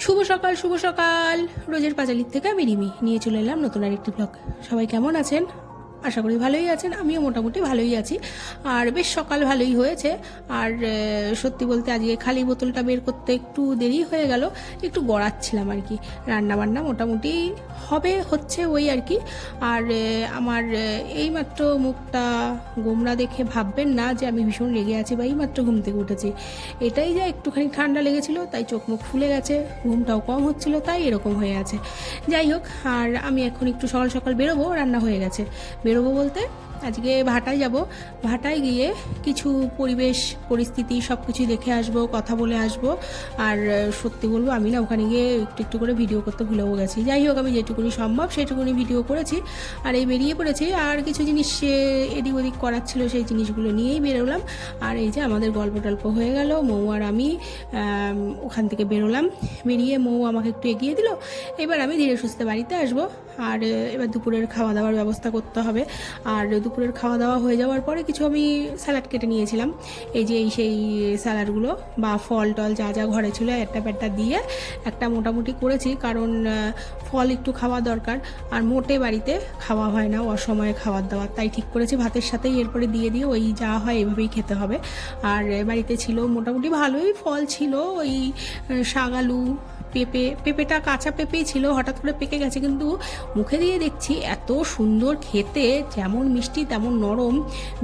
শুভ সকাল, শুভ সকাল। রোজের পাঁচালির থেকে আমি রিমি নিয়ে চলে এলাম নতুন আরেকটি ব্লগ। সবাই কেমন আছেন? আশা করি ভালোই আছেন। আমিও মোটামুটি ভালোই আছি। আর বেশ সকাল ভালোই হয়েছে। আর সত্যি বলতে আজকে খালি বোতলটা বের করতে একটু দেরি হয়ে গেল, একটু গড়াচ্ছিলাম আর কি। রান্নাবান্না মোটামুটি হচ্ছে ওই আর কি। আর আমার এইমাত্র মুখটা গোমড়া দেখে ভাববেন না যে আমি ভীষণ রেগে আছি বা এইমাত্র ঘুম থেকে উঠেছি। এটাই যা একটুখানি ঠান্ডা লেগেছিল, তাই চোখ মুখ ফুলে গেছে, ঘুমটাও কম হচ্ছিল, তাই এরকম হয়ে আছে। যাই হোক, আর আমি এখন একটু সকাল সকাল বেরোবো, রান্না হয়ে গেছে। বেরোবো বলতে আজকে ভাটায় যাব। ভাটায় গিয়ে কিছু পরিবেশ পরিস্থিতি সব কিছুই দেখে আসবো, কথা বলে আসবো। আর সত্যি বলবো, আমি না ওখানে গিয়ে একটু একটু করে ভিডিও করতে ভুলেও গেছি। যাই হোক, আমি যেটুকুনি সম্ভব সেটুকুনি ভিডিও করেছি। আর এই বেরিয়ে পড়েছি। আর কিছু জিনিস এদিক ওদিক করার ছিল, সেই জিনিসগুলো নিয়েই বেরোলাম। আর এই যে আমাদের গল্প টল্প হয়ে গেল। মৌ আর আমি ওখান থেকে বেরোলাম। বেরিয়ে মৌ আমাকে একটু এগিয়ে দিল। এবার আমি ধীরে সুস্থে বাড়িতে আসবো। আর এবার দুপুরের খাওয়া দাওয়ার ব্যবস্থা করতে হবে। আর দুপুরের খাওয়া দাওয়া হয়ে যাওয়ার পরে কিছু আমি স্যালাড কেটে নিয়েছিলাম। এই সেই স্যালাডগুলো বা ফল টল যা যা ঘরে ছিল একটা প্যাটটা দিয়ে একটা মোটামুটি করেছি, কারণ ফল একটু খাওয়া দরকার। আর মোটে বাড়িতে খাওয়া হয় না অসময়ে খাবার দাবার, তাই ঠিক করেছি ভাতের সাথেই এরপরে দিয়ে ওই যা হয় এভাবেই খেতে হবে। আর বাড়িতে ছিল মোটামুটি ভালোই ফল ছিল, ওই শাক আলু, পেঁপেটা কাঁচা পেঁপেই ছিল, হঠাৎ করে পেকে গেছে, কিন্তু মুখে দিয়ে দেখছি এত সুন্দর খেতে, যেমন মিষ্টি তেমন নরম,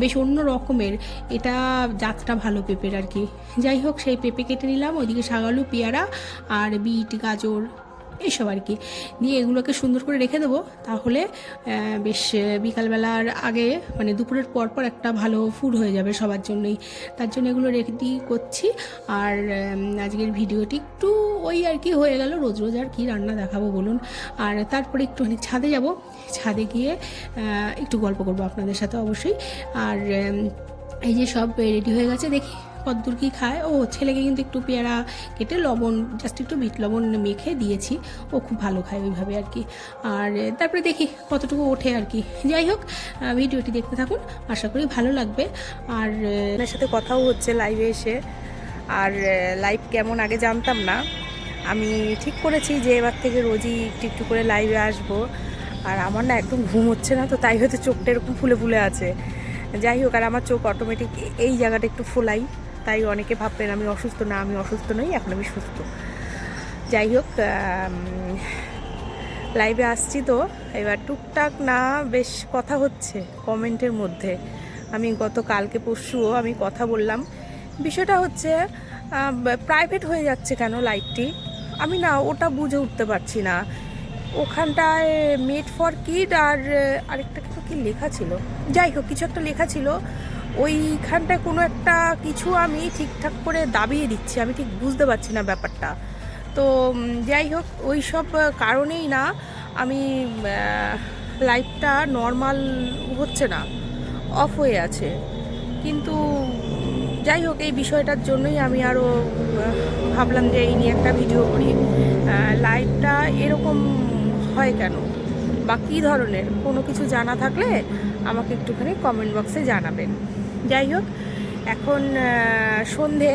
বেশ অন্য রকমের। এটা জাতটা ভালো পেঁপের আর কি। যাই হোক, সেই পেঁপে কেটে নিলাম, ওইদিকে শাক আলু, পেয়ারা আর বিট গাজর এইসব আর কি দিয়ে এগুলোকে সুন্দর করে রেখে দেবো। তাহলে বেশ বিকালবেলার আগে মানে দুপুরের পর একটা ভালো ফুড হয়ে যাবে সবার জন্যই। তার জন্য এগুলো রেডি করছি। আর আজকের ভিডিওটি একটু ওই আর কি হয়ে গেল, রোজ রোজ আর কি রান্না দেখাবো বলুন। আর তারপরে একটুখানি ছাদে যাব, ছাদে গিয়ে একটু গল্প করবো আপনাদের সাথে অবশ্যই। আর এই যে সব রেডি হয়ে গেছে, দেখি কদ্দূর কী খায়। ও ছেলেকে কিন্তু একটু পেয়ারা কেটে লবণ, জাস্ট একটু বিট লবণ মেখে দিয়েছি, ও খুব ভালো খায় ওইভাবে আর কি। আর তারপরে দেখি কতটুকু ওঠে আর কি। যাই হোক, ভিডিওটি দেখতে থাকুন, আশা করি ভালো লাগবে। আর আপনার সাথে কথাও হচ্ছে লাইভে এসে। আর লাইভ কেমন আগে জানতাম না, আমি ঠিক করেছি যে এবার থেকে রোজই একটু একটু করে লাইভে আসবো। আর আমার না একদম ঘুম হচ্ছে না, তো তাই হয়তো চোখটা এরকম ফুলে ফুলে আছে। যাই হোক, আর আমার চোখ অটোমেটিক এই জায়গাটা একটু ফোলাই, তাই অনেকে ভাববেন আমি অসুস্থ। না, আমি অসুস্থ নই, এখন আমি সুস্থ। যাই হোক, লাইভে আসছি তো এবার টুকটাক না বেশ কথা হচ্ছে কমেন্টের মধ্যে। আমি কালকে পরশুও আমি কথা বললাম। বিষয়টা হচ্ছে প্রাইভেট হয়ে যাচ্ছে কেন লাইভটি, আমি না ওটা বুঝে উঠতে পারছি না। ওখানটায় মেড ফর কিড আর আরেকটা কি লেখা ছিল, যাই হোক কিছু একটা লেখা ছিল, ওইখানটায় কোনো একটা কিছু আমি ঠিকঠাক করে দাবিয়ে দিচ্ছি, আমি ঠিক বুঝতে পারছি না ব্যাপারটা। তো যাই হোক, ওই সব কারণেই না আমি লাইভটা নর্মাল হচ্ছে না, অফ হয়ে আছে। কিন্তু যাই হোক, এই বিষয়টার জন্যই আমি আরও ভাবলাম যে এই নিয়ে একটা ভিডিও করি। লাইভটা এরকম হয় কেন বা কী ধরনের, কোনো কিছু জানা থাকলে আমাকে একটুখানি কমেন্ট বক্সে জানাবেন। যাই হোক, এখন সন্ধে,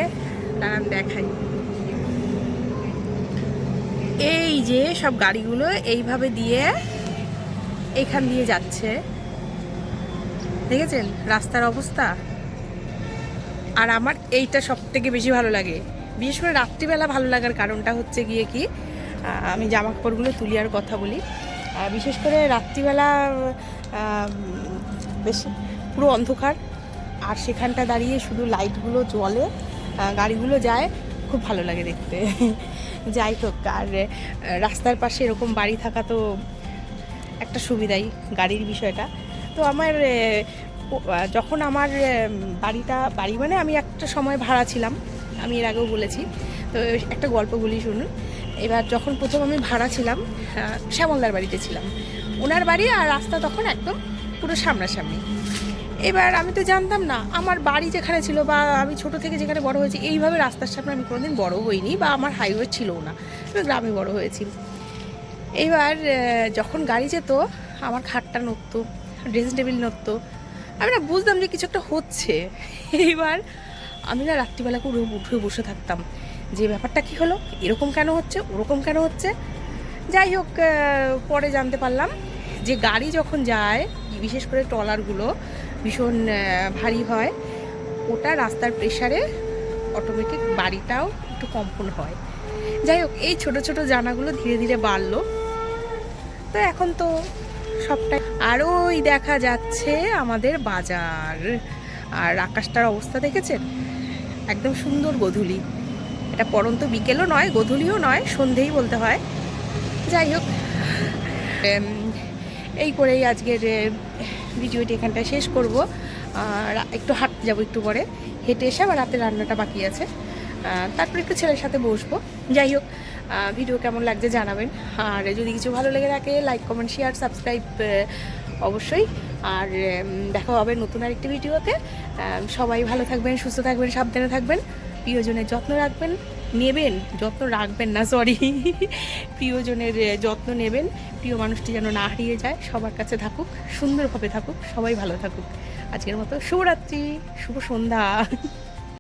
দাঁড়ান দেখাই। এই যে সব গাড়িগুলো এইভাবে দিয়ে এখান দিয়ে যাচ্ছে, দেখেছেন রাস্তার অবস্থা। আর আমার এইটা সব থেকে বেশি ভালো লাগে, বিশেষ করে রাত্রিবেলা ভালো লাগার কারণটা হচ্ছে গিয়ে কি, আমি জামা কাপড়গুলো তুলি আর কথা বলি। বিশেষ করে রাত্রিবেলা বেশ পুরো অন্ধকার, আর সেখানটা দাঁড়িয়ে শুধু লাইটগুলো জ্বলে, গাড়িগুলো যায়, খুব ভালো লাগে দেখতে। যাই হোক, আর রাস্তার পাশে এরকম বাড়ি থাকা তো একটা সুবিধাই, গাড়ির বিষয়টা। তো আমার যখন আমার বাড়ি মানে আমি একটা সময় ভাড়া ছিলাম, আমি এর আগেও বলেছি, তো একটা গল্প বলি শুনুন। এবার যখন প্রথম আমি ভাড়া ছিলাম, শ্যামলদার বাড়িতে ছিলাম, ওনার বাড়ি আর রাস্তা তখন একদম পুরো সামনাসামনি। এবার আমি তো জানতাম না, আমার বাড়ি যেখানে ছিল বা আমি ছোট থেকে যেখানে বড় হয়েছি, এইভাবে রাস্তার সামনে আমি কোনোদিন বড় হইনি, বা আমার হাইওয়ে ছিলও না, আমি গ্রামে বড় হয়েছি। এইবার যখন গাড়ি যেত, আমার খাটটা নড়তো, ড্রেসিং টেবিল নড়তো, আমি না বুঝতাম যে কিছু একটা হচ্ছে। এইবার আমি না রাত্রিবেলা করে উঠে বসে থাকতাম যে ব্যাপারটা কি হলো, এরকম কেন হচ্ছে, ওরকম কেন হচ্ছে। যাই হোক, পরে জানতে পারলাম যে গাড়ি যখন যায়, বিশেষ করে ট্রলারগুলো ভীষণ ভারী হয়, ওটা রাস্তার প্রেসারে অটোমেটিক বাড়িটাও একটু কম্পন হয়। যাই হোক, এই ছোট ছোট জানাগুলো ধীরে ধীরে বাড়লো। তো এখন তো সবটাই, আর ওই দেখা যাচ্ছে আমাদের বাজার। আর আকাশটার অবস্থা দেখেছেন, একদম সুন্দর গোধূলি। এটা পরন্ত বিকেলও নয়, গোধূলিও নয়, সন্ধেই বলতে হয়। যাই হোক, এই করেই আজকের ভিডিওটি এখানটায় শেষ করব। আর একটু হাঁটতে যাবো একটু পরে, হেঁটে এসে আবার রাতে রান্নাটা বাকি আছে, তারপর একটু ছেলের সাথে বসবো। যাই হোক, ভিডিও কেমন লাগছে জানাবেন। আর যদি কিছু ভালো লেগে থাকে, লাইক, কমেন্ট, শেয়ার, সাবস্ক্রাইব অবশ্যই। আর দেখা হবে নতুন আরেকটি ভিডিওতে। সবাই ভালো থাকবেন, সুস্থ থাকবেন, সাবধানে থাকবেন, প্রিয়জনের যত্ন রাখবেন, নেবেন, যত্ন রাখবেন না, সরি, প্রিয়জনের যত্ন নেবেন। প্রিয় মানুষটি যেন না হারিয়ে যায়, সবার কাছে থাকুক, সুন্দরভাবে থাকুক, সবাই ভালো থাকুক। আজকের মতো শুভরাত্রি, শুভ সন্ধ্যা।